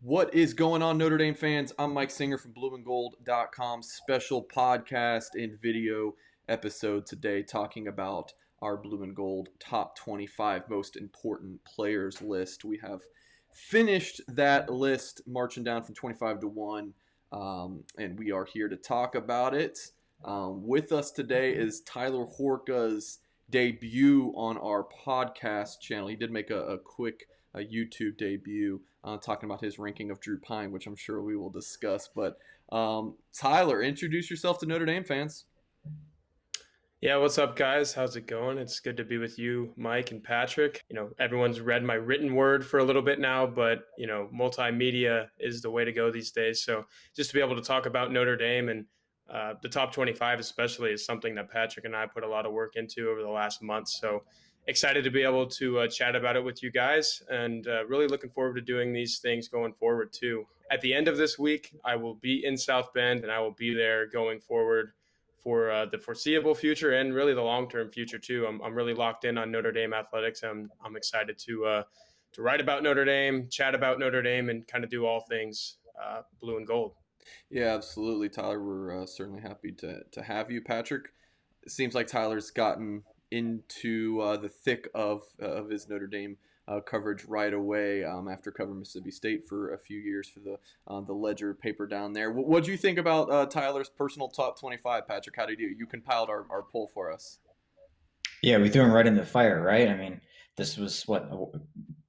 What is going on, Notre Dame fans? I'm Mike Singer from blueandgold.com. Special podcast and video episode today talking about our Blue and Gold top 25 most important players list. We have finished that list, marching down from 25 to 1, and we are here to talk about it. With us today is Tyler Horka's debut on our podcast channel. He did make a quick YouTube debut talking about his ranking of Drew Pine, which I'm sure we will discuss. But Tyler, introduce yourself to Notre Dame fans. Yeah, what's up, guys? How's it going? It's good to be with you, Mike and Patrick. Everyone's read my written word for a little bit now, but, multimedia is the way to go these days. So just to be able to talk about Notre Dame and the top 25 especially is something that Patrick and I put a lot of work into over the last month. So excited to be able to chat about it with you guys, and really looking forward to doing these things going forward too. At the end of this week, I will be in South Bend, and I will be there going forward for the foreseeable future and really the long-term future too. I'm really locked in on Notre Dame athletics. I'm excited to write about Notre Dame, chat about Notre Dame, and kind of do all things blue and gold. Yeah, absolutely, Tyler. We're certainly happy to have you, Patrick. It seems like Tyler's gotten into the thick of his Notre Dame coverage right away after covering Mississippi State for a few years for the Ledger paper down there. What do you think about Tyler's personal top 25, Patrick? How did you compiled our poll for us? Yeah, we threw him right in the fire, right? I mean, this was what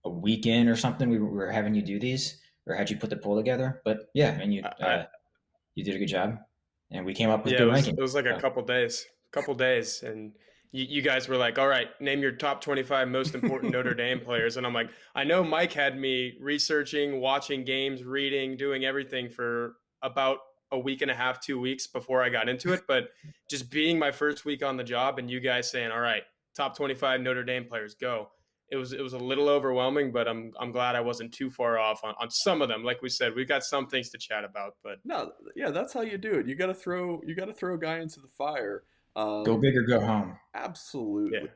a weekend or something. We were having you do these, or had you put the poll together? But yeah, I mean, you did a good job, and we came up with good rankings. It was like a couple days, and you guys were like, all right, name your top 25 most important Notre Dame players. And I'm like, I know Mike had me researching, watching games, reading, doing everything for about a week and a half, 2 weeks before I got into it. But just being my first week on the job and you guys saying, all right, top 25 Notre Dame players, go. It was a little overwhelming, but I'm glad I wasn't too far off on some of them. Like we said, we've got some things to chat about. But no, yeah, that's how you do it. You got to throw a guy into the fire. Go big or go home. Absolutely.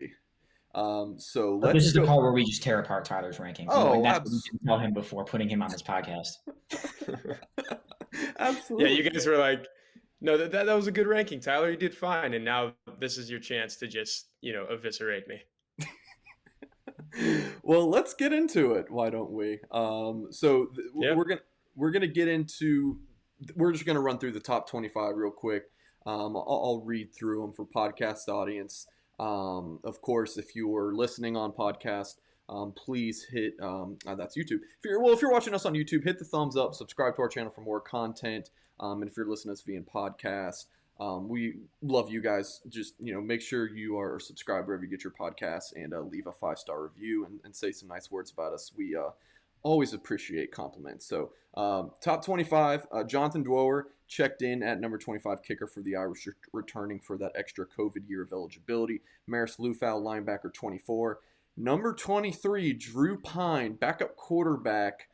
Yeah. So but this is the part where we just tear apart Tyler's rankings. Oh, that's what we didn't tell him before putting him on this podcast. Absolutely. Yeah, you guys were like, no, that was a good ranking, Tyler. You did fine, and now this is your chance to just eviscerate me. Well, let's get into it. Why don't we? We're gonna get into. We're just gonna run through the top 25 real quick. I'll read through them for podcast audience. Of course, if you are listening on podcast, please hit that's YouTube. If you're watching us on YouTube, hit the thumbs up, subscribe to our channel for more content. And if you're listening to us via podcast, we love you guys. Just make sure you are subscribed wherever you get your podcasts, and leave a 5-star review and say some nice words about us. We always appreciate compliments. So top 25, Jonathan Dwower checked in at number 25 kicker for the Irish, returning for that extra COVID year of eligibility. Maris Lufau, linebacker, 24. Number 23, Drew Pine, backup quarterback,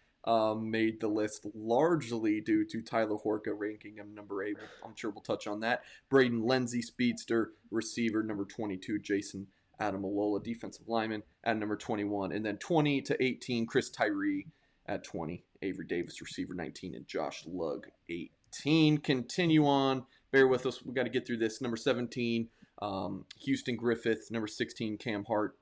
made the list largely due to Tyler Horka ranking him number 8. I'm sure we'll touch on that. Braden Lindsey, speedster, receiver, number 22, Jason Adamalola, defensive lineman, at number 21. And then 20 to 18, Chris Tyree at 20. Avery Davis, receiver, 19. And Josh Lugg, 18. Continue on. Bear with us. We got to get through this. Number 17, Houston Griffith. Number 16, Cam Hart.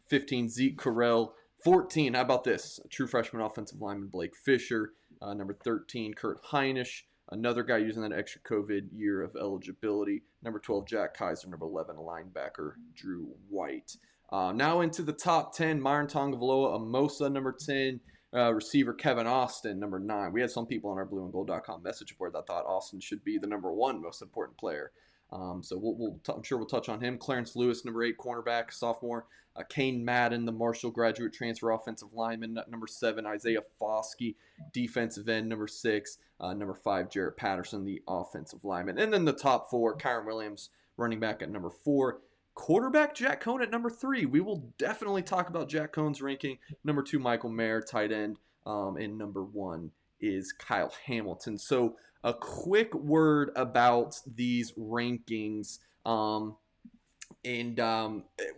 15, Zeke Correll. 14, how about this? A true freshman offensive lineman, Blake Fisher. Number 13, Kurt Heinisch. Another guy using that extra COVID year of eligibility. Number 12, Jack Kaiser. Number 11, linebacker, Drew White. Now into the top 10, Myron Tongavaloa Amosa, number 10. Receiver, Kevin Austin, number 9. We had some people on our blueandgold.com message board that thought Austin should be the number 1 most important player. So I'm sure we'll touch on him. Clarence Lewis, number 8, cornerback, sophomore. Kane Madden, the Marshall graduate transfer offensive lineman, number 7. Isaiah Foskey, defensive end, number 6. Number 5, Jarrett Patterson, the offensive lineman. And then the top 4, Kyren Williams, running back at number 4. Quarterback, Jack Coan at number 3. We will definitely talk about Jack Coan's ranking. Number 2, Michael Mayer, tight end. And number 1 is Kyle Hamilton. So a quick word about these rankings and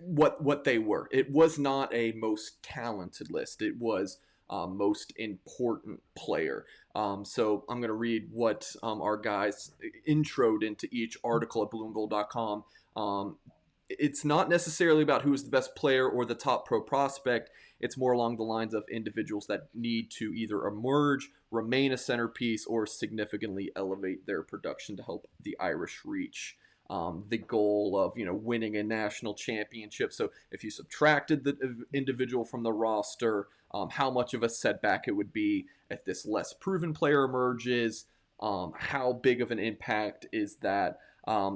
what they were. It was not a most talented list. It was most important player. So I'm going to read what our guys introed into each article at blueandgold.com. It's not necessarily about who is the best player or the top pro prospect. It's more along the lines of individuals that need to either emerge, remain a centerpiece, or significantly elevate their production to help the Irish reach the goal of winning a national championship. So if you subtracted the individual from the roster, how much of a setback it would be if this less proven player emerges, how big of an impact is that,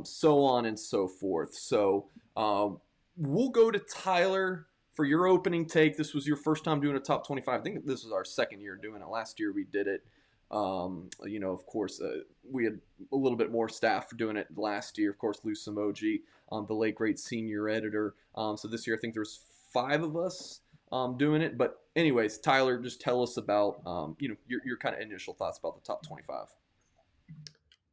so on and so forth. So we'll go to Tyler for your opening take. This was your first time doing a top 25. I think this was our second year doing it. Last year we did it. Of course, we had a little bit more staff for doing it last year. Of course, Lou Samoji, the late great senior editor. So this year I think there's 5 of us doing it. But anyways, Tyler, just tell us about your kind of initial thoughts about the top 25.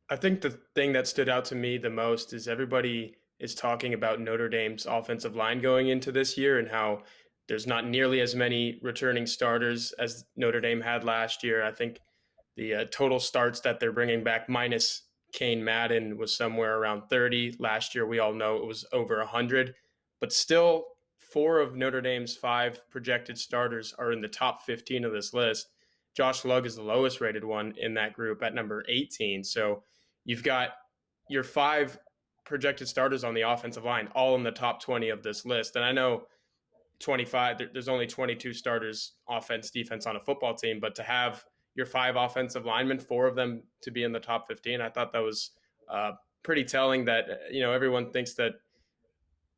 I think the thing that stood out to me the most is everybody is talking about Notre Dame's offensive line going into this year and how there's not nearly as many returning starters as Notre Dame had last year. I think the total starts that they're bringing back minus Kane Madden was somewhere around 30. Last year, we all know it was over 100. But still, 4 of Notre Dame's 5 projected starters are in the top 15 of this list. Josh Lugg is the lowest rated one in that group at number 18. So you've got your 5 projected starters on the offensive line all in the top 20 of this list. And I know 25, there's only 22 starters, offense, defense on a football team, but to have your 5 offensive linemen, 4 of them to be in the top 15, I thought that was pretty telling that, everyone thinks that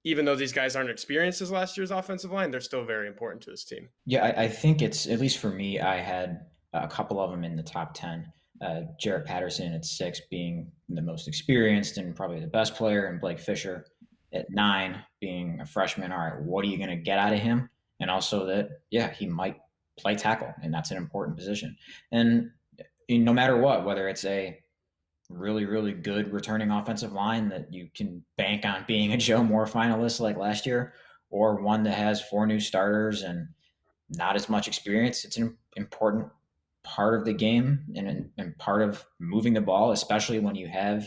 even though these guys aren't experienced as last year's offensive line, they're still very important to this team. Yeah, I think it's, at least for me, I had a couple of them in the top 10. Jarrett Patterson at 6 being the most experienced and probably the best player, and Blake Fisher at 9 being a freshman. All right, what are you going to get out of him? And also that, yeah, he might play tackle, and that's an important position. And no matter what, whether it's a really, really good returning offensive line that you can bank on being a Joe Moore finalist like last year, or one that has 4 new starters and not as much experience, it's an important part of the game and part of moving the ball, especially when you have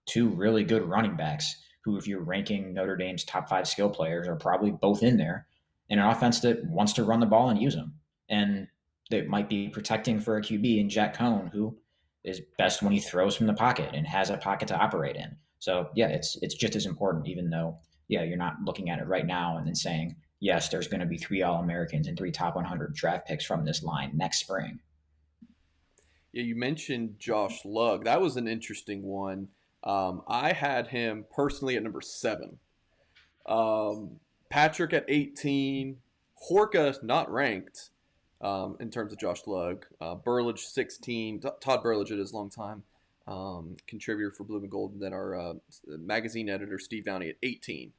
2 really good running backs who, if you're ranking Notre Dame's top 5 skill players, are probably both in there, in an offense that wants to run the ball and use them. And they might be protecting for a QB in Jack Coan, who is best when he throws from the pocket and has a pocket to operate in. So yeah, it's just as important, even though, yeah, you're not looking at it right now and then saying, yes, there's going to be 3 All-Americans and 3 top 100 draft picks from this line next spring. Yeah, you mentioned Josh Lugg. That was an interesting one. I had him personally at number 7. Patrick at 18. Horka not ranked in terms of Josh Lugg. Burlage 16. Todd Burlage at his long time contributor for Blue and Gold. And then our magazine editor Steve Downey at 18.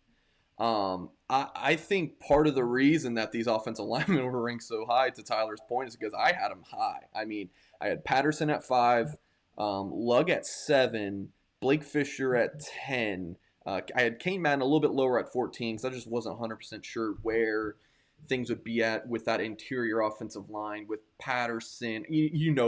I think part of the reason that these offensive linemen were ranked so high, to Tyler's point, is because I had them high. I mean, I had Patterson at 5, Lugg at 7, Blake Fisher at 10. I had Kane Madden a little bit lower at 14 because I just wasn't 100% sure where things would be at with that interior offensive line with Patterson.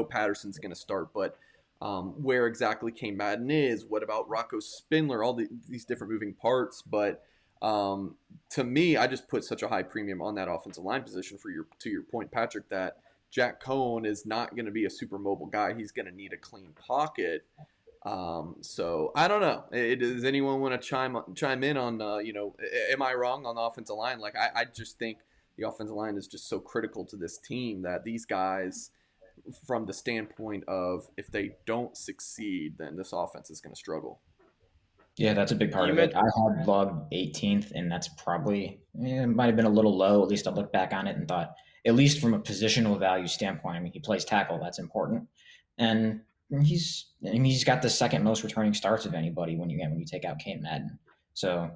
Patterson's going to start, but where exactly Kane Madden is, what about Rocco Spindler, all these different moving parts. But to me, I just put such a high premium on that offensive line position to your point, Patrick, that Jack Coan is not going to be a super mobile guy. He's going to need a clean pocket. So I don't know. Does anyone want to chime in on, am I wrong on the offensive line? Like, I just think the offensive line is just so critical to this team that these guys, from the standpoint of if they don't succeed, then this offense is going to struggle. Yeah, that's a big part of it. I had Lugg 18th, and that's probably, it might have been a little low. At least I looked back on it and thought, at least from a positional value standpoint, I mean, he plays tackle. That's important. And he's got the second most returning starts of anybody when you take out Kane Madden. So,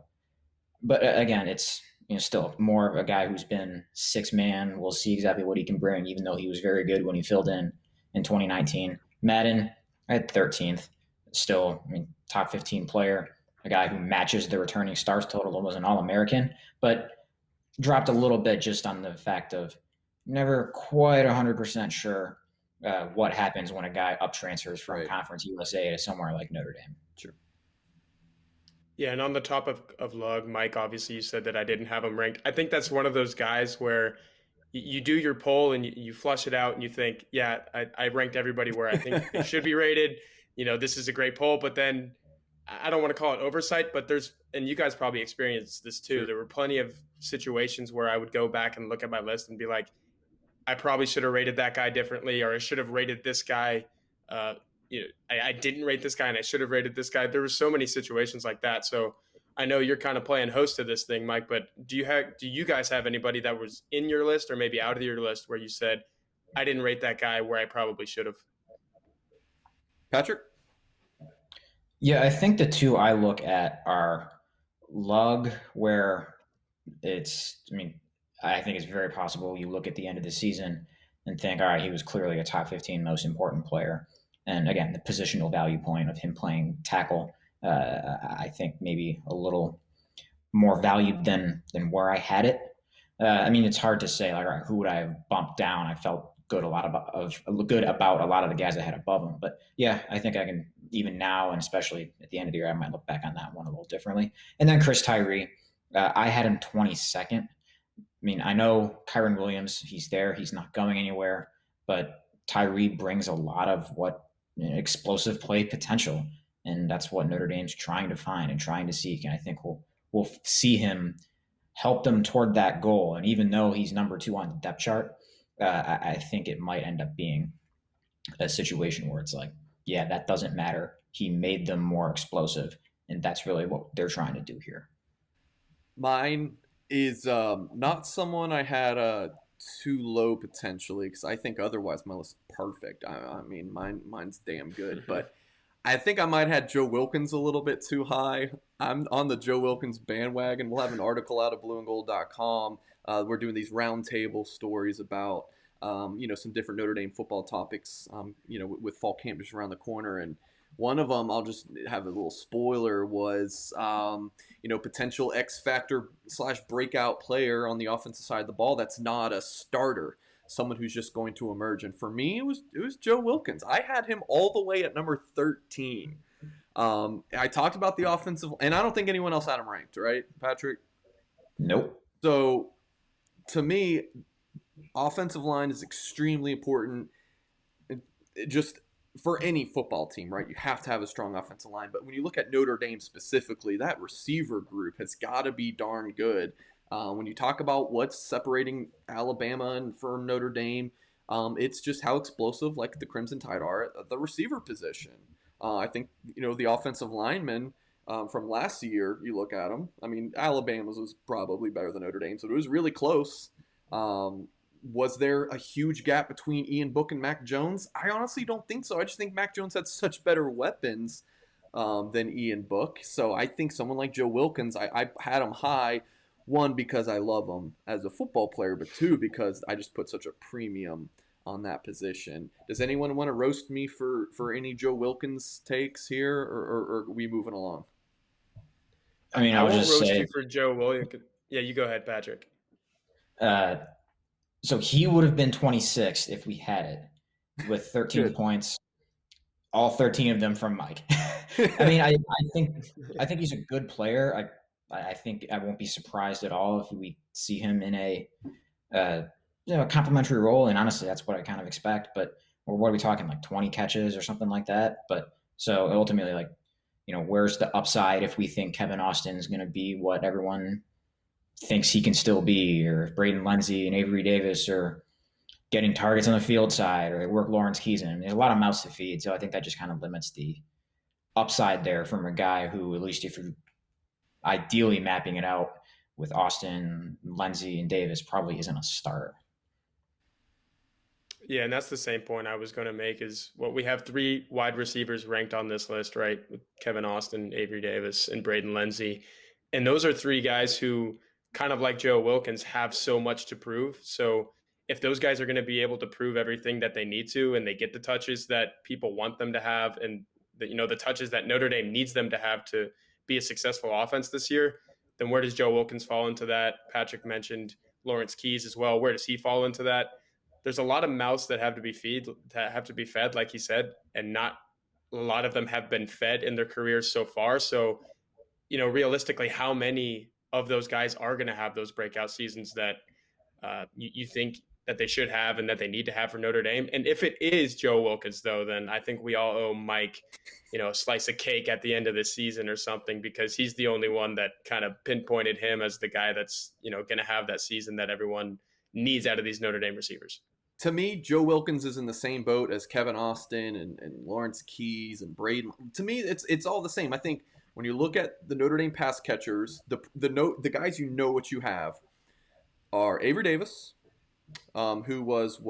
but again, it's still more of a guy who's been 6-man. We'll see exactly what he can bring, even though he was very good when he filled in 2019. Madden, I had 13th. Still, top 15 player, a guy who matches the returning starts total and was an All-American, but dropped a little bit just on the fact of never quite 100% sure what happens when a guy up transfers from Right. Conference USA to somewhere like Notre Dame. Sure. Yeah, and on the top of Lug, Mike, obviously you said that I didn't have him ranked. I think that's one of those guys where you do your poll and you flush it out and you think, yeah, I ranked everybody where I think they should be rated. This is a great poll, but then I don't want to call it oversight, but and you guys probably experienced this too. Sure. There were plenty of situations where I would go back and look at my list and be like, I probably should have rated that guy differently, or I should have rated this guy. Uh, I didn't rate this guy, and I should have rated this guy. There were so many situations like that. So I know you're kind of playing host to this thing, Mike. But do you guys have anybody that was in your list or maybe out of your list where you said, I didn't rate that guy where I probably should have? Patrick? Yeah, I think the two I look at are Lug, where I think it's very possible you look at the end of the season and think, all right, he was clearly a top 15 most important player. And again, the positional value point of him playing tackle, I think maybe a little more valued than where I had it. It's hard to say like, all right, who would I have bumped down? I felt good about a lot of the guys I had above him. But yeah, I think I can even now, and especially at the end of the year, I might look back on that one a little differently. And then Chris Tyree, I had him 22nd. I know Kyren Williams, he's there, he's not going anywhere, but Tyree brings a lot of explosive play potential, and that's what Notre Dame's trying to find and trying to seek. And I think we'll see him help them toward that goal. And even though he's number 2 on the depth chart, I think it might end up being a situation where it's like, yeah, that doesn't matter. He made them more explosive, and that's really what they're trying to do here. Mine is not someone I had too low potentially, because I think otherwise my list is perfect. Mine's damn good, but I think I might have Joe Wilkins a little bit too high. I'm on the Joe Wilkins bandwagon. We'll have an article out of blueandgold.com. We're doing these roundtable stories about some different Notre Dame football topics, with fall camp just around the corner. And one of them, I'll just have a little spoiler, was potential X factor / breakout player on the offensive side of the ball that's not a starter, someone who's just going to emerge. And for me, it was Joe Wilkins. I had him all the way at number 13. I talked about the offensive, and I don't think anyone else had him ranked, right, Patrick? Nope. So to me, offensive line is extremely important. Just for any football team, right? You have to have a strong offensive line. But when you look at Notre Dame specifically, that receiver group has got to be darn good. When you talk about what's separating Alabama and from Notre Dame, it's just how explosive, like the Crimson Tide, are at the receiver position. I think, the offensive linemen from last year, you look at them. Alabama's was probably better than Notre Dame, so it was really close. Was there a huge gap between Ian Book and Mac Jones? I honestly don't think so. I just think Mac Jones had such better weapons than Ian Book. So I think someone like Joe Wilkins, I had him high, one, because I love him as a football player, but two, because I just put such a premium on that position. Does anyone want to roast me for any Joe Wilkins takes here, or are we moving along? I won't roast you for Joe Williams. Yeah, you go ahead, Patrick. So he would have been 26th if we had it, with 13 points, all 13 of them from Mike. I think he's a good player. I think I won't be surprised at all if we see him in a complimentary role. And honestly, that's what I kind of expect. But what are we talking, like 20 catches or something like that? But so ultimately, where's the upside if we think Kevin Austin's going to be what everyone thinks he can still be, or if Braden Lenzy and Avery Davis are getting targets on the field side, or they work Lawrence Keeson. There's a lot of mouths to feed, so I think that just kind of limits the upside there from a guy who, at least if you're ideally mapping it out with Austin, Lenzy, and Davis, probably isn't a starter. Yeah, and that's the same point I was going to make is we have 3 wide receivers ranked on this list, right? With Kevin Austin, Avery Davis, and Braden Lenzy. And those are 3 guys who, kind of like Joe Wilkins, have so much to prove. So if those guys are going to be able to prove everything that they need to, and they get the touches that people want them to have, and the touches that Notre Dame needs them to have to be a successful offense this year, then where does Joe Wilkins fall into that? Patrick mentioned Lawrence Keys as well. Where does he fall into that? There's a lot of mouths that have to be fed, like he said, and not a lot of them have been fed in their careers so far. So, realistically, how many of those guys are going to have those breakout seasons that you think that they should have and that they need to have for Notre Dame? And if it is Joe Wilkins, though, then I think we all owe Mike, a slice of cake at the end of the season or something, because he's the only one that kind of pinpointed him as the guy that's, going to have that season that everyone needs out of these Notre Dame receivers. To me, Joe Wilkins is in the same boat as Kevin Austin and Lawrence Keys and Braden. To me, it's all the same. I think when you look at the Notre Dame pass catchers, the guys what you have are Avery Davis, who was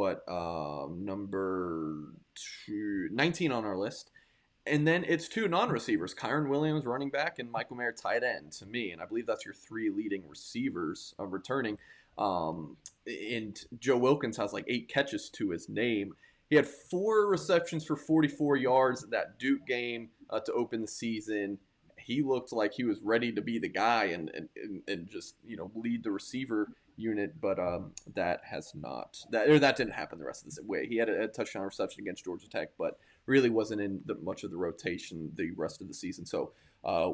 number 19 on our list. And then it's two non-receivers, Kyren Williams, running back, and Michael Mayer, tight end, to me. And I believe that's your three leading receivers returning. And Joe Wilkins has like 8 catches to his name. He had 4 receptions for 44 yards in that Duke game to open the season. He looked like he was ready to be the guy and just lead the receiver unit, but that didn't happen the rest of the way. He had a touchdown reception against Georgia Tech, but really wasn't in much of the rotation the rest of the season. So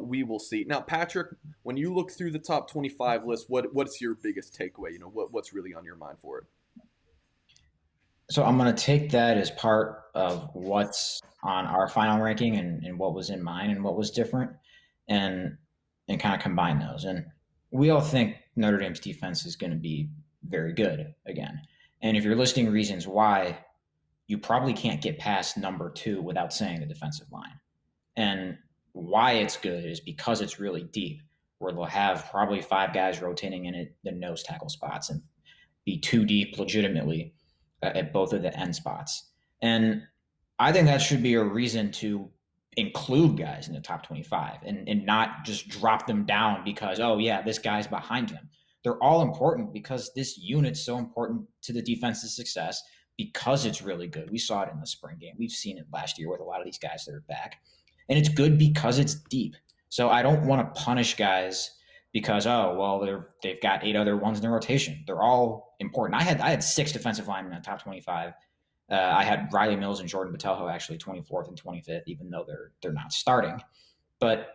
we will see. Now, Patrick, when you look through the top 25 list, what's your biggest takeaway? What's really on your mind for it? So I'm going to take that as part of what's on our final ranking and what was in mine and what was different, and kind of combine those. And we all think Notre Dame's defense is going to be very good again. And if you're listing reasons why, you probably can't get past number 2 without saying the defensive line. And why it's good is because it's really deep, where they'll have probably 5 guys rotating in the nose tackle spots and be 2 deep legitimately at both of the end spots. And I think that should be a reason to include guys in the top 25 and not just drop them down because, oh yeah, this guy's behind him. They're all important because this unit's so important to the defense's success because it's really good. We saw it in the spring game. We've seen it last year with a lot of these guys that are back. And it's good because it's deep. So I don't want to punish guys because, they've got 8 other ones in their rotation. They're all important. I had 6 defensive linemen in the top 25. I had Riley Mills and Jordan Botelho actually 24th and 25th, even though they're not starting. But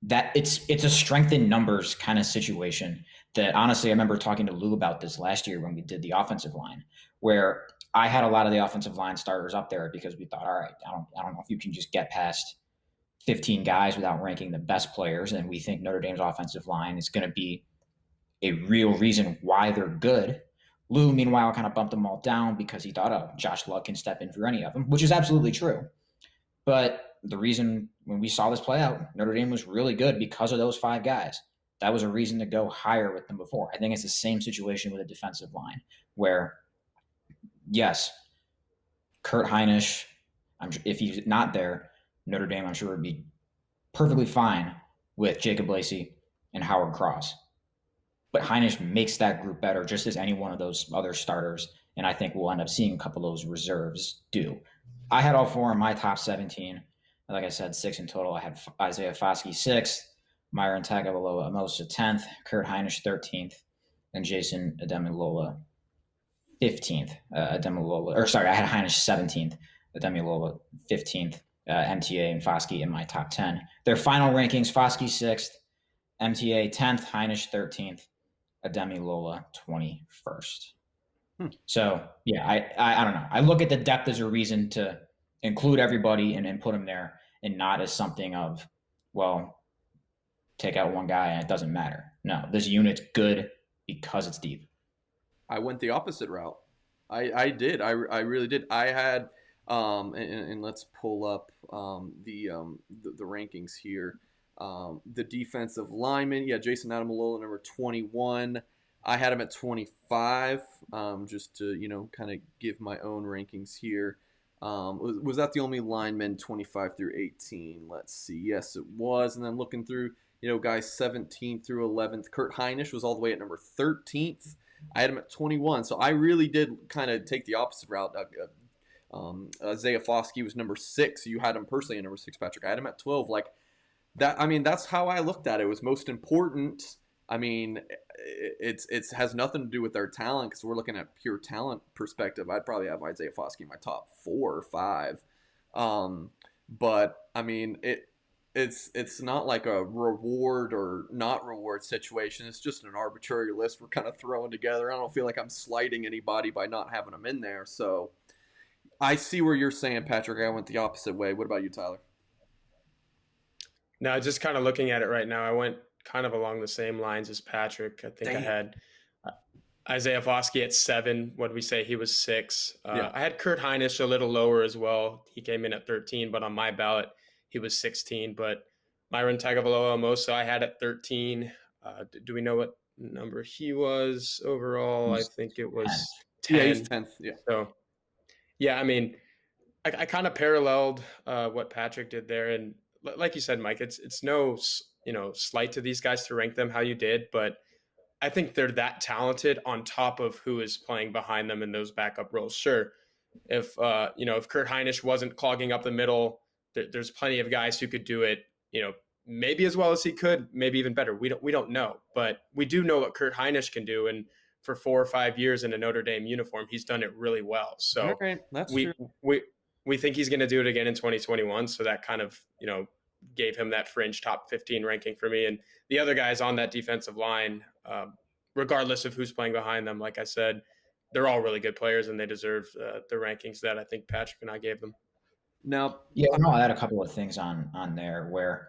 that it's a strength in numbers kind of situation that honestly, I remember talking to Lou about this last year when we did the offensive line, where I had a lot of the offensive line starters up there because we thought, all right, I don't know if you can just get past 15 guys without ranking the best players. And we think Notre Dame's offensive line is going to be a real reason why they're good. Lou, meanwhile, kind of bumped them all down because he thought, Josh Luck can step in for any of them, which is absolutely true. But the reason when we saw this play out, Notre Dame was really good because of those 5 guys. That was a reason to go higher with them before. I think it's the same situation with a defensive line where, yes, Kurt Heinisch, if he's not there, Notre Dame, I'm sure, would be perfectly fine with Jacob Lacey and Howard Cross. But Heinisch makes that group better just as any one of those other starters, and I think we'll end up seeing a couple of those reserves do. I had all 4 in my top 17. Like I said, 6 in total. I had Isaiah Foskey 6th, Myron Tagovailoa Amosa 10th, Kurt Heinisch 13th, and Jason Ademilola 15th. I had Heinisch 17th, Ademilola 15th, MTA and Foskey in my top 10. Their final rankings: Foskey 6th, MTA 10th, Heinisch 13th, Ademilola 21st. So, yeah, I don't know. I look at the depth as a reason to include everybody and put them there, and not as something of, take out one guy and it doesn't matter. No, this unit's good because it's deep. I went the opposite route. I did. I really did. I had, and let's pull up the rankings here. The defensive lineman, Jason Ademilola, number 21. I had him at 25, just to, kind of give my own rankings here. Was that the only lineman 25 through 18? Let's see. Yes, it was. And then looking through, guys 17th through 11th, Kurt Heinisch was all the way at number 13th. I had him at 21. So I really did kind of take the opposite route. Isaiah Foskey was number 6. You had him personally at number 6, Patrick. I had him at 12. Like that. I mean, that's how I looked at it. It was most important. I mean, it has nothing to do with their talent because we're looking at pure talent perspective. I'd probably have Isaiah Foskey in my top 4 or 5. Um, but I mean, it's not like a reward or not reward situation. It's just an arbitrary list we're kind of throwing together. I don't feel like I'm slighting anybody by not having them in there. So I see where you're saying, Patrick. I went the opposite way. What about you, Tyler? Now, just kind of looking at it right now, I went kind of along the same lines as Patrick. I think I Damn. had Isaiah Foskey at 7. What did we say? He was 6. Yeah. I had Kurt Hinish a little lower as well. He came in at 13, but on my ballot, he was 16. But Myron Tagovailoa-Amosa I had at 13. Do we know what number he was overall? I think it was 10. Yeah, he's 10th. Yeah. So, yeah, I mean, I kind of paralleled what Patrick did there. And like you said, Mike, it's no, slight to these guys to rank them how you did, but I think they're that talented on top of who is playing behind them in those backup roles. Sure, if Kurt Hinish wasn't clogging up the middle, there's plenty of guys who could do it. Maybe as well as he could, maybe even better. We don't know, but we do know what Kurt Hinish can do, and for 4 or 5 years in a Notre Dame uniform, he's done it really well. So that's we true. we think he's going to do it again in 2021. So that kind of gave him that fringe top 15 ranking for me. And the other guys on that defensive line, regardless of who's playing behind them, like I said, they're all really good players and they deserve the rankings that I think Patrick and I gave them. Now, yeah, I'll add a couple of things on there where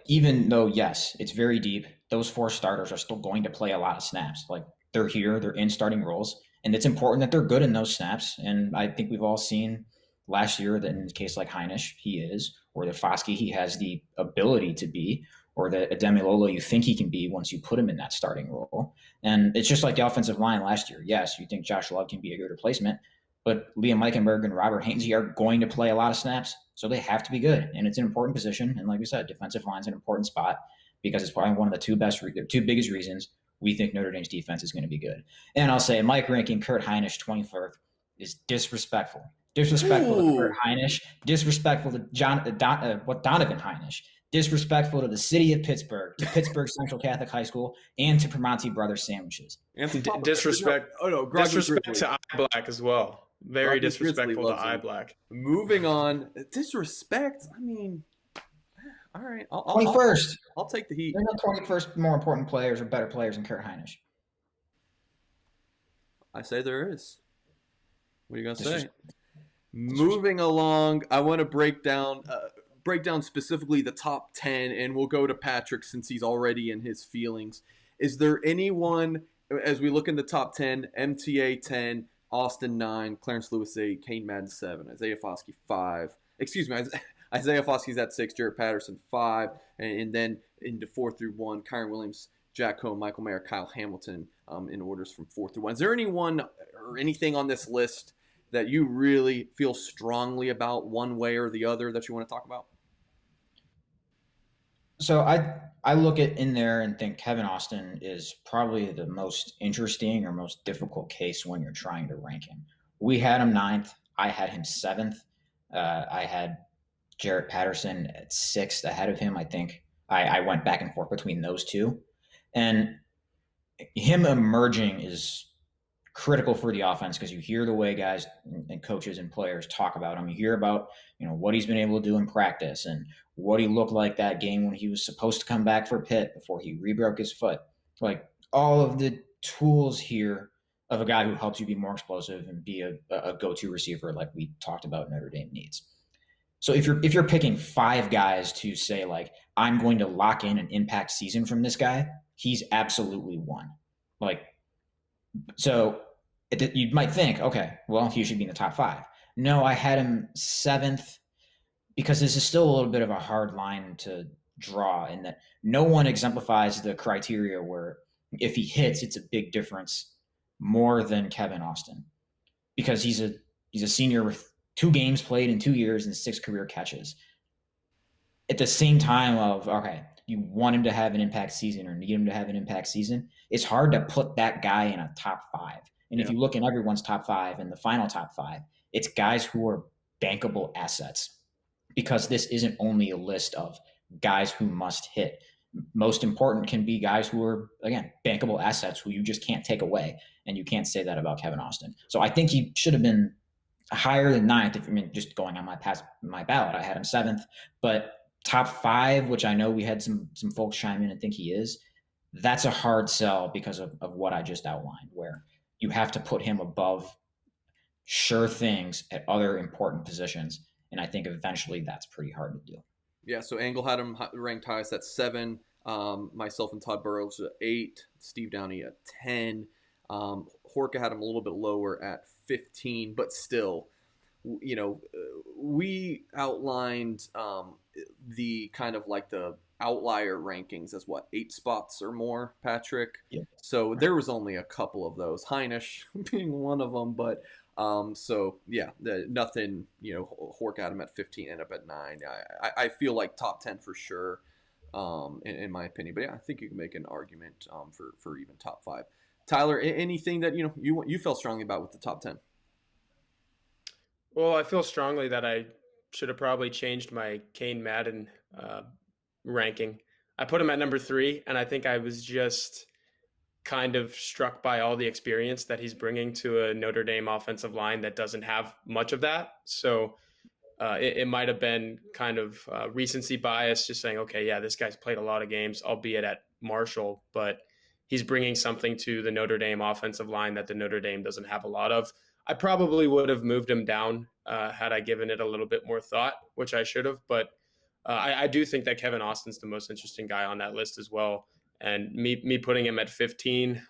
even though, yes, it's very deep, those 4 starters are still going to play a lot of snaps. Like they're here, they're in starting roles, and it's important that they're good in those snaps. And I think we've all seen last year that in a case like Hinish, he is, or the Foskey, he has the ability to be, or the Ademilola you think he can be once you put him in that starting role. And it's just like the offensive line last year. Yes, you think Josh Love can be a good replacement, but Liam Eichenberg and Robert Hainsey are going to play a lot of snaps, so they have to be good. And it's an important position. And like we said, defensive line's an important spot because it's probably one of the two biggest reasons we think Notre Dame's defense is going to be good. And I'll say Mike ranking Kurt Hinish 24th is disrespectful. Disrespectful to Kurt Hinish, disrespectful to Donovan Hinish, disrespectful to the city of Pittsburgh, to Pittsburgh Central Catholic High School, and to Primanti Brothers Sandwiches. Disrespect to Eye Black as well. Very disrespectful to Eye Black. Moving on, disrespect. I mean, all right. 21st. I'll take the heat. There's no 21st more important players or better players than Kurt Hinish. I say there is. What are you gonna say? Moving along, I want to break down specifically the top 10, and we'll go to Patrick since he's already in his feelings. Is there anyone, as we look in the top 10, MTA 10, Austin 9, Clarence Lewis 8, Kane Madden 7, Isaiah Foskey 5. Excuse me, Isaiah Foskey's at 6, Jared Patterson 5, and then into 4 through 1, Kyren Williams, Jack Coan, Michael Mayer, Kyle Hamilton in orders from 4 through 1. Is there anyone or anything on this list that you really feel strongly about one way or the other that you want to talk about? So I look at in there and think Kevin Austin is probably the most interesting or most difficult case when you're trying to rank him. We had him 9th. I had him 7th. I had Jarrett Patterson at 6th ahead of him. I think I went back and forth between those two. And him emerging is critical for the offense because you hear the way guys and coaches and players talk about him. You hear about, what he's been able to do in practice and what he looked like that game when he was supposed to come back for Pitt before he rebroke his foot. Like all of the tools here of a guy who helps you be more explosive and be a go-to receiver like we talked about Notre Dame needs. So if you're picking 5 guys to say like, I'm going to lock in an impact season from this guy, he's absolutely one. So you might think, okay, well, he should be in the top 5. No, I had him 7th because this is still a little bit of a hard line to draw in that no one exemplifies the criteria where if he hits, it's a big difference more than Kevin Austin because he's a senior with 2 games played in 2 years and 6 career catches. At the same time of, okay, you want him to have an impact season or need him to have an impact season, it's hard to put that guy in a top 5. And if you look in everyone's top 5 and the final top 5, it's guys who are bankable assets because this isn't only a list of guys who must hit. most important can be guys who are, again, bankable assets who you just can't take away. And you can't say that about Kevin Austin. So I think he should have been higher than ninth. If I mean, just going on my ballot, I had him seventh, but top five, which I know we had some folks chime in and think he is, that's a hard sell because of what I just outlined, where you have to put him above sure things at other important positions. And I think eventually that's pretty hard to do. Yeah, so Engel had him ranked highest at 7. Myself and Todd Burrows at 8. Steve Downey at 10. Horka had him a little bit lower at 15, but still, we outlined the kind of like the outlier rankings as 8 spots or more, Patrick. Yeah. So there was only a couple of those, Heinisch being one of them, but nothing. Hork had him at 15, ended up at 9. I feel like top 10 for sure, in my opinion. But yeah, I think you can make an argument for even top 5. Tyler, anything that you felt strongly about with the top 10? Well, I feel strongly that I should have probably changed my Kane Madden ranking. I put him at number 3, and I think I was just kind of struck by all the experience that he's bringing to a Notre Dame offensive line that doesn't have much of that. So it might have been kind of recency bias, just saying, okay, yeah, this guy's played a lot of games, albeit at Marshall, but he's bringing something to the Notre Dame offensive line that the Notre Dame doesn't have a lot of. I probably would have moved him down had I given it a little bit more thought, which I should have. But I do think that Kevin Austin's the most interesting guy on that list as well. And me putting him at 15,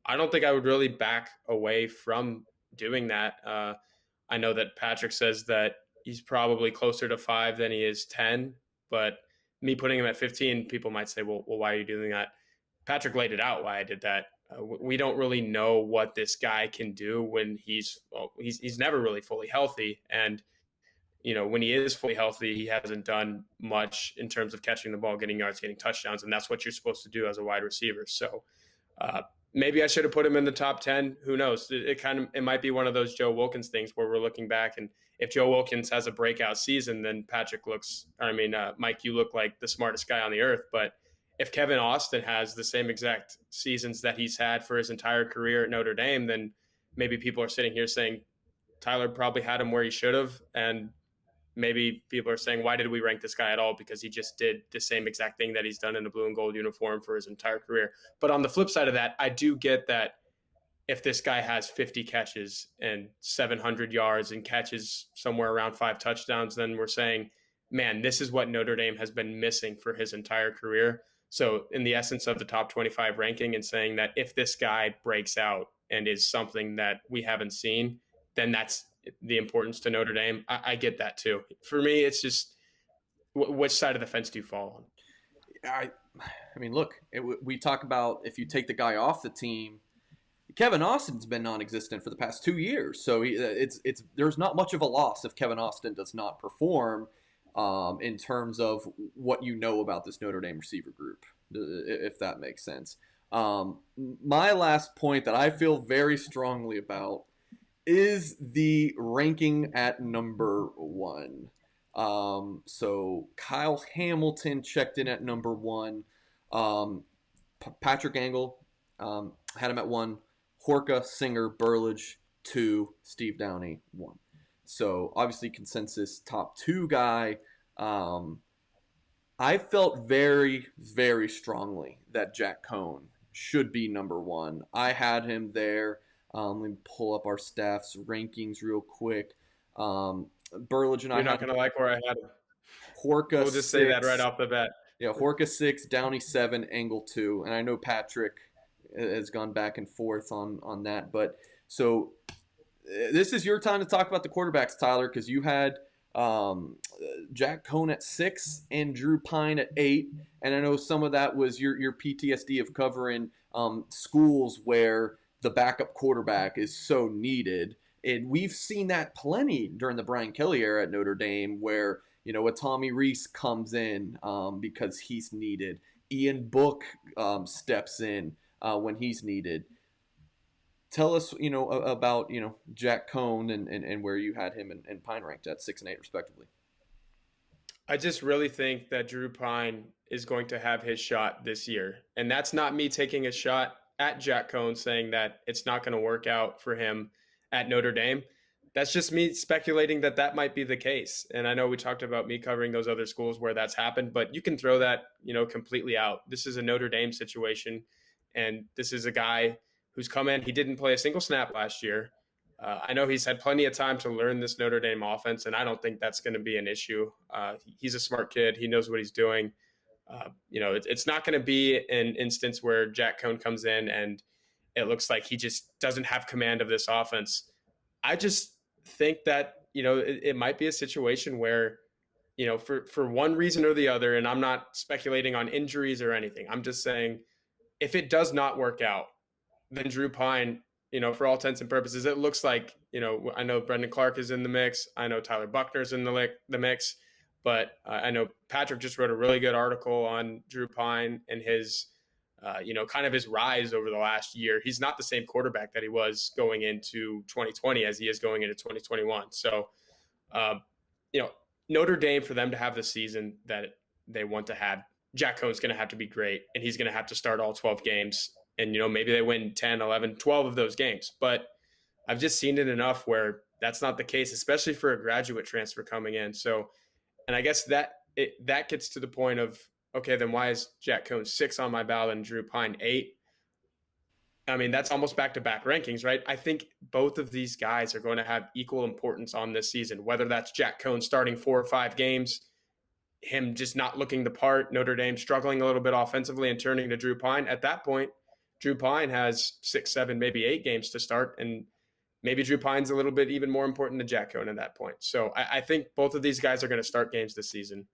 I don't think I would really back away from doing that. I know that Patrick says that he's probably closer to 5 than he is 10, but me putting him at 15, people might say, well, why are you doing that? Patrick laid it out why I did that. We don't really know what this guy can do when he's never really fully healthy. And when he is fully healthy, he hasn't done much in terms of catching the ball, getting yards, getting touchdowns, and that's what you're supposed to do as a wide receiver. So maybe I should have put him in the top 10. Who knows? It might be one of those Joe Wilkins things where we're looking back, and if Joe Wilkins has a breakout season, then Mike, you look like the smartest guy on the earth. But if Kevin Austin has the same exact seasons that he's had for his entire career at Notre Dame, then maybe people are sitting here saying Tyler probably had him where he should have, and maybe people are saying, why did we rank this guy at all? Because he just did the same exact thing that he's done in a blue and gold uniform for his entire career. But on the flip side of that, I do get that if this guy has 50 catches and 700 yards and catches somewhere around 5 touchdowns, then we're saying, man, this is what Notre Dame has been missing for his entire career. So in the essence of the top 25 ranking, and saying that if this guy breaks out and is something that we haven't seen, then that's the importance to Notre Dame. I get that too. For me, it's just which side of the fence do you fall on? I mean, look, we talk about if you take the guy off the team, Kevin Austin's been non-existent for the past 2 years. So there's not much of a loss if Kevin Austin does not perform in terms of what you know about this Notre Dame receiver group, if that makes sense. My last point that I feel very strongly about is the ranking at number 1. So Kyle Hamilton checked in at number 1. Patrick Engel had him at 1. Horka, Singer, Burlage 2. Steve Downey 1. So obviously consensus top 2 guy. I felt very, very strongly that Jack Coan should be number 1. I had him there. Let me pull up our staff's rankings real quick. Burlage and You're not going to like where I had him. Horka We'll just 6, say that right off the bat. Yeah, Horka 6, Downey 7, Engel 2. And I know Patrick has gone back and forth on that. But so this is your time to talk about the quarterbacks, Tyler, because you had Jack Coan at 6 and Drew Pine at 8. And I know some of that was your PTSD of covering schools where the backup quarterback is so needed. And we've seen that plenty during the Brian Kelly era at Notre Dame where, a Tommy Rees comes in because he's needed. Ian Book steps in when he's needed. Tell us, about, Jack Coan and where you had him and Pine ranked at 6 and 8 respectively. I just really think that Drew Pine is going to have his shot this year. And that's not me taking a shot at Jack Coan saying that it's not going to work out for him at Notre Dame. That's just me speculating that that might be the case. And I know we talked about me covering those other schools where that's happened, but you can throw that, completely out. This is a Notre Dame situation. And this is a guy who's come in. He didn't play a single snap last year. I know he's had plenty of time to learn this Notre Dame offense, and I don't think that's going to be an issue. He's a smart kid. He knows what he's doing. It's not going to be an instance where Jack Coan comes in and it looks like he just doesn't have command of this offense. I just think that, it might be a situation where, for one reason or the other, and I'm not speculating on injuries or anything. I'm just saying if it does not work out, then Drew Pine, for all intents and purposes, it looks like, I know Brendan Clark is in the mix. I know Tyler Buckner's in the mix, but I know Patrick just wrote a really good article on Drew Pine and his, kind of his rise over the last year. He's not the same quarterback that he was going into 2020 as he is going into 2021. So, Notre Dame, for them to have the season that they want to have, Jack Coan's going to have to be great, and he's going to have to start all 12 games. And, maybe they win 10, 11, 12 of those games. But I've just seen it enough where that's not the case, especially for a graduate transfer coming in. So, and I guess that gets to the point of, okay, then why is Jack Coan 6 on my ballot and Drew Pine 8? I mean, that's almost back-to-back rankings, right? I think both of these guys are going to have equal importance on this season, whether that's Jack Coan starting 4 or 5 games, him just not looking the part, Notre Dame struggling a little bit offensively and turning to Drew Pine. At that point, Drew Pine has 6, 7, maybe 8 games to start, and maybe Drew Pine's a little bit even more important than Jack Coan at that point. So I think both of these guys are going to start games this season,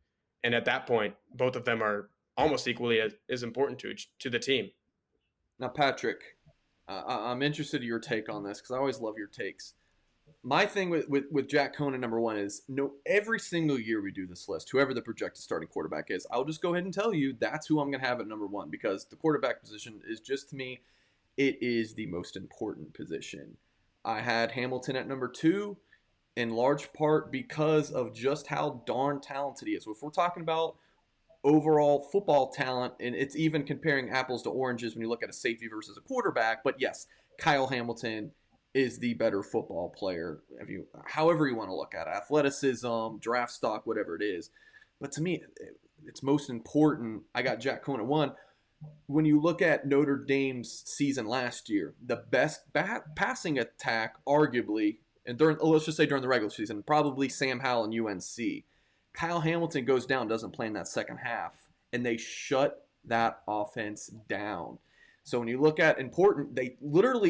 and at that point, both of them are almost equally as important to the team. Now, Patrick, I'm interested in your take on this because I always love your takes. My thing with Jack Coan at number 1 is every single year we do this list, whoever the projected starting quarterback is, I'll just go ahead and tell you that's who I'm going to have at number 1 because the quarterback position is just, to me, it is the most important position. I had Hamilton at number 2 in large part because of just how darn talented he is. So if we're talking about overall football talent, and it's even comparing apples to oranges when you look at a safety versus a quarterback, but yes, Kyle Hamilton is the better football player, however you want to look at it, athleticism, draft stock, whatever it is. But to me, it's most important. I got Jack Coan at 1. When you look at Notre Dame's season last year, the best passing attack, arguably, and let's just say during the regular season, probably Sam Howell and UNC. Kyle Hamilton goes down, doesn't play in that second half, and they shut that offense down. So when you look at important,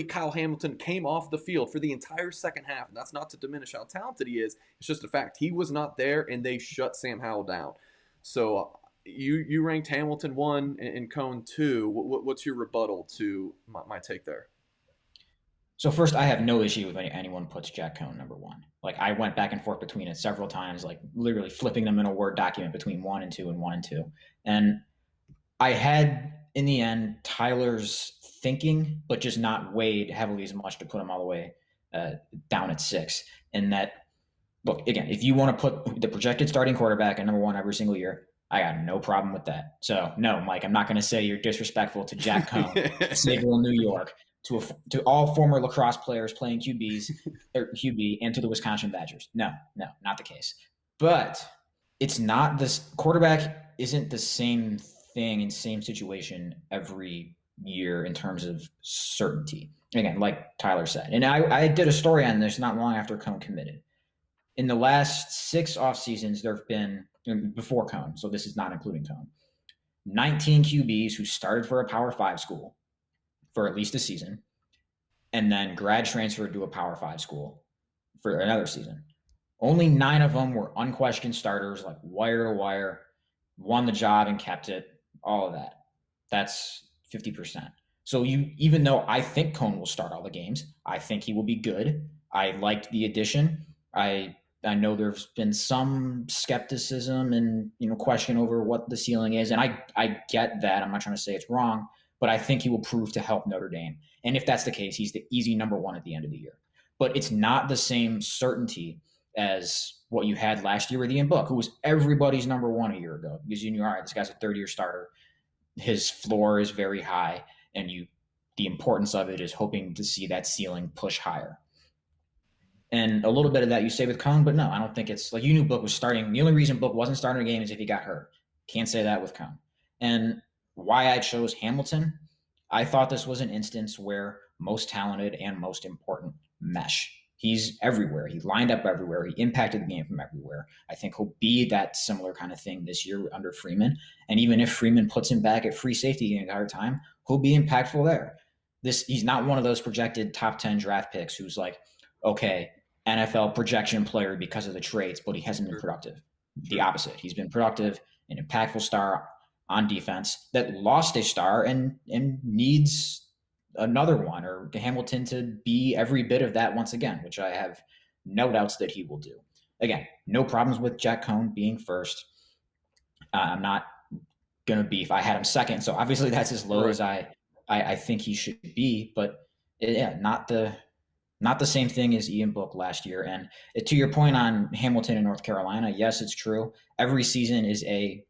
Kyle Hamilton came off the field for the entire second half. And that's not to diminish how talented he is. It's just a fact. He was not there, and they shut Sam Howell down. So you ranked Hamilton 1 and Coan 2. What's your rebuttal to my take there? So first, I have no issue with anyone puts Jack Coan number 1. Like, I went back and forth between it several times, like literally flipping them in a Word document between 1 and 2 and 1 and 2. And I had, in the end, Tyler's thinking, but just not weighed heavily as much to put him all the way down at 6. And that, look, again, if you want to put the projected starting quarterback at number 1 every single year, I got no problem with that. So, no, Mike, I'm not going to say you're disrespectful to Jack Coan, Sagerville, New York, to all former lacrosse players playing QB, and to the Wisconsin Badgers. No, not the case. But it's not this quarterback isn't the same thing in same situation every year in terms of certainty. Again, like Tyler said, and I did a story on this not long after Coan committed. In the last 6 off seasons, there have been, before Coan, so this is not including Coan, 19 QBs who started for a Power 5 school for at least a season, and then grad transferred to a Power 5 school for another season. Only 9 of them were unquestioned starters, like wire to wire, won the job and kept it, all of that. That's 50%. So even though I think Coan will start all the games, I think he will be good. I liked the addition. I know there's been some skepticism and question over what the ceiling is, and I get that. I'm not trying to say it's wrong, but I think he will prove to help Notre Dame. And if that's the case, he's the easy number 1 at the end of the year. But it's not the same certainty as what you had last year with Ian Book, who was everybody's number one a year ago, because you knew, all right, this guy's a third-year starter. His floor is very high, and the importance of it is hoping to see that ceiling push higher. And a little bit of that you say with Coan, but no, I don't think it's like you knew Book was starting. The only reason Book wasn't starting a game is if he got hurt. Can't say that with Coan. And why I chose Hamilton, I thought this was an instance where most talented and most important mesh. He's everywhere. He lined up everywhere. He impacted the game from everywhere. I think he'll be that similar kind of thing this year under Freeman. And even if Freeman puts him back at free safety the entire time, he'll be impactful there. He's not one of those projected top 10 draft picks who's like, okay, NFL projection player because of the traits, but he hasn't been productive. The opposite. He's been productive, an impactful star on defense that lost a star and needs another one, or Hamilton to be every bit of that once again, which I have no doubts that he will do. Again, no problems with Jack Coan being first. I'm not going to beef. I had him second, so obviously that's as low as I think he should be, but yeah, not the same thing as Ian Book last year. And to your point on Hamilton and North Carolina, yes, it's true. Every season is a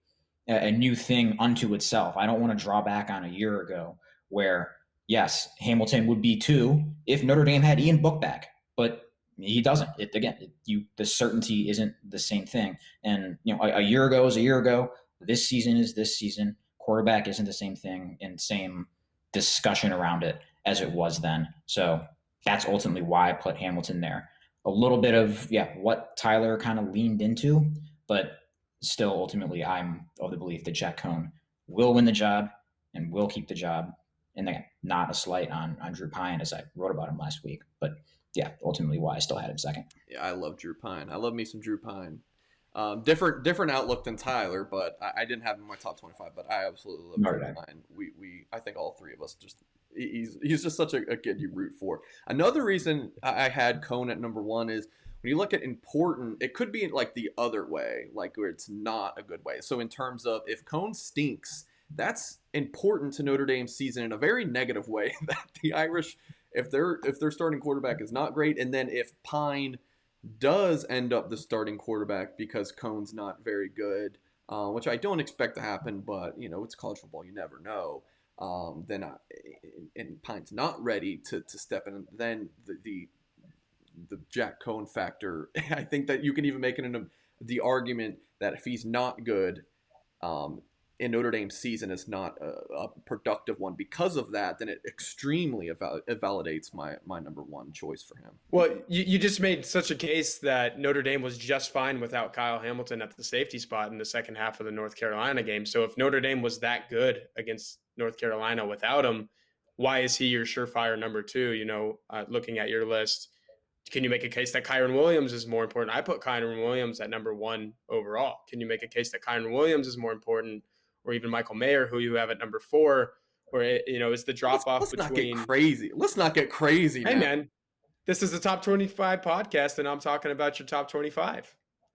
new thing unto itself. I don't want to draw back on a year ago where, yes, Hamilton would be 2 if Notre Dame had Ian Book back, but he doesn't. The certainty isn't the same thing. And a year ago is a year ago. This season is this season. Quarterback isn't the same thing and same discussion around it as it was then. So that's ultimately why I put Hamilton there. A little bit of what Tyler kind of leaned into, but still ultimately I'm of the belief that Jack Coan will win the job and will keep the job. And again, not a slight on Drew Pine, as I wrote about him last week, but yeah, ultimately why I still had him second. Yeah, I love Drew Pine. I love me some Drew Pine. Different outlook than Tyler, but I didn't have him in my top 25, but I absolutely love Drew Pine. I think all three of us he's just such a kid you root for. Another reason I had Coan at number 1 is when you look at important, it could be like the other way, like where it's not a good way. So in terms of if Coan stinks, that's important to Notre Dame's season in a very negative way. That the Irish, if their starting quarterback is not great, and then if Pine does end up the starting quarterback because Coan's not very good, which I don't expect to happen, but it's college football, you never know. And Pine's not ready to step in, then the Jack Coan factor. I think that you can even make it into the argument that if he's not good, in Notre Dame's season is not a productive one because of that, then it extremely validates my number 1 choice for him. Well, you just made such a case that Notre Dame was just fine without Kyle Hamilton at the safety spot in the second half of the North Carolina game. So if Notre Dame was that good against North Carolina without him, why is he your surefire number 2? Looking at your list, can you make a case that Kyren Williams is more important? I put Kyren Williams at number 1 overall. Can you make a case that Kyren Williams is more important? Or even Michael Mayer, who you have at number 4, or is the drop off between? Let's not get crazy. Let's not get crazy. Hey man, this is the top 25 podcast, and I'm talking about your top 25. I'm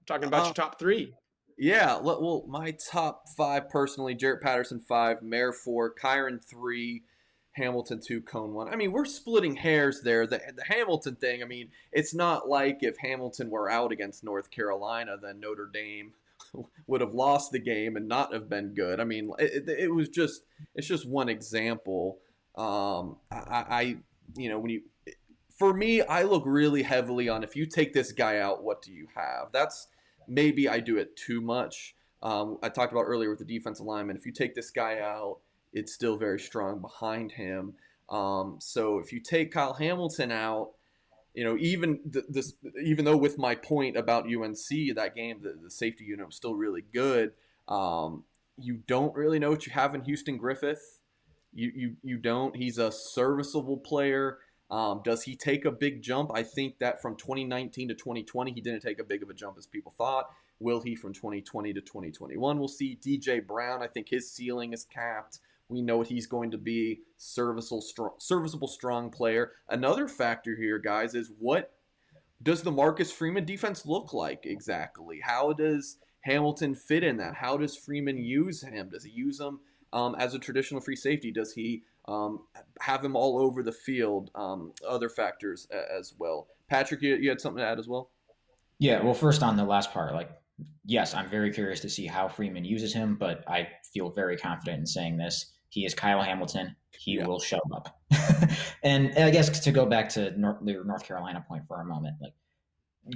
talking about your top 3. Yeah, well, my top 5 personally: Jarrett Patterson 5, Mayer 4, Kyren 3, Hamilton 2, Coan 1. I mean, we're splitting hairs there. The Hamilton thing. I mean, it's not like if Hamilton were out against North Carolina, then Notre Dame would have lost the game and not have been good. I mean, it's just one example. For me, I look really heavily on if you take this guy out, what do you have? That's maybe I do it too much. I talked about earlier with the defensive lineman. If you take this guy out, it's still very strong behind him. So if you take Kyle Hamilton out, even though with my point about UNC, that game, the safety unit was still really good. You don't really know what you have in Houston Griffith. You don't. He's a serviceable player. Does he take a big jump? I think that from 2019 to 2020, he didn't take a big of a jump as people thought. Will he from 2020 to 2021? We'll see. DJ Brown, I think his ceiling is capped. We know what he's going to be, serviceable, strong player. Another factor here, guys, is what does the Marcus Freeman defense look like exactly? How does Hamilton fit in that? How does Freeman use him? Does he use him as a traditional free safety? Does he have him all over the field? Other factors as well. Patrick, you had something to add as well? Yeah, well, first on the last part, like, yes, I'm very curious to see how Freeman uses him, but I feel very confident in saying this. He is Kyle Hamilton. He Yeah. will show up. And I guess to go back to the North Carolina point for a moment, like,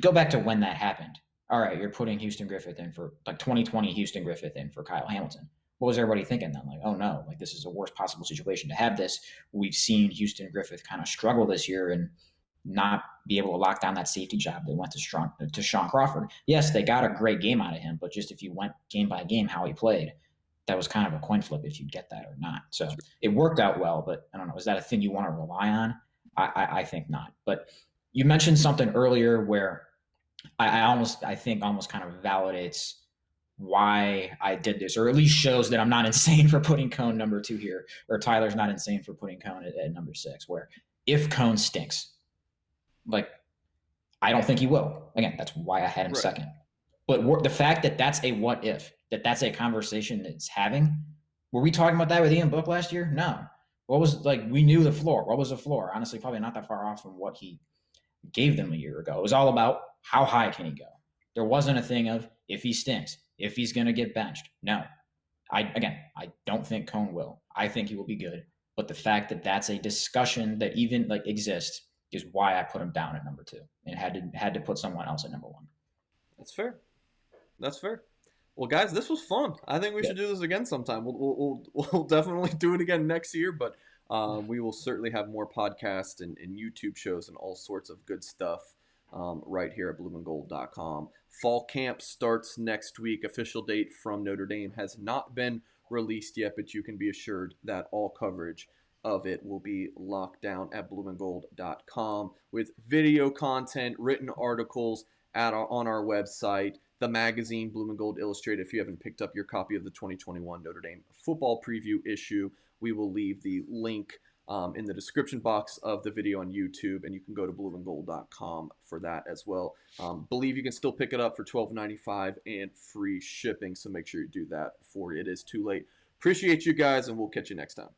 go back to when that happened. All right, you're putting Houston Griffith in for, like, 2020 Houston Griffith in for Kyle Hamilton. What was everybody thinking then? Like, oh no, like, this is the worst possible situation to have this. We've seen Houston Griffith kind of struggle this year and not be able to lock down that safety job that went to Sean Crawford. Yes, they got a great game out of him, but just if you went game by game how he played, that was kind of a coin flip if you'd get that or not. So it worked out well, but I don't know. Is that a thing you want to rely on? I think not. But you mentioned something earlier where I think almost kind of validates why I did this, or at least shows that I'm not insane for putting Coan number 2 here, or Tyler's not insane for putting Coan at number 6. Where if Coan stinks, like, I don't think he will. Again, that's why I had him second. But the fact that that's a what if, that's a conversation that's having. Were we talking about that with Ian Book last year? No. What was, like, we knew the floor. What was the floor? Honestly, probably not that far off from what he gave them a year ago. It was all about how high can he go. There wasn't a thing of if he stinks, if he's going to get benched. No. I don't think Coan will. I think he will be good. But the fact that that's a discussion that even, like, exists is why I put him down at number 2 and had to put someone else at number 1. That's fair. That's fair. Well, guys, this was fun. I think we should do this again sometime. We'll definitely do it again next year, but we will certainly have more podcasts and YouTube shows and all sorts of good stuff right here at blueandgold.com. Fall camp starts next week. Official date from Notre Dame has not been released yet, but you can be assured that all coverage of it will be locked down at blueandgold.com with video content, written articles on our website, the magazine Blue and Gold Illustrated. If you haven't picked up your copy of the 2021 Notre Dame football preview issue, we will leave the link in the description box of the video on YouTube, and you can go to blueandgold.com for that as well. Believe you can still pick it up for $12.95 and free shipping, so make sure you do that before it is too late. Appreciate you guys, and we'll catch you next time.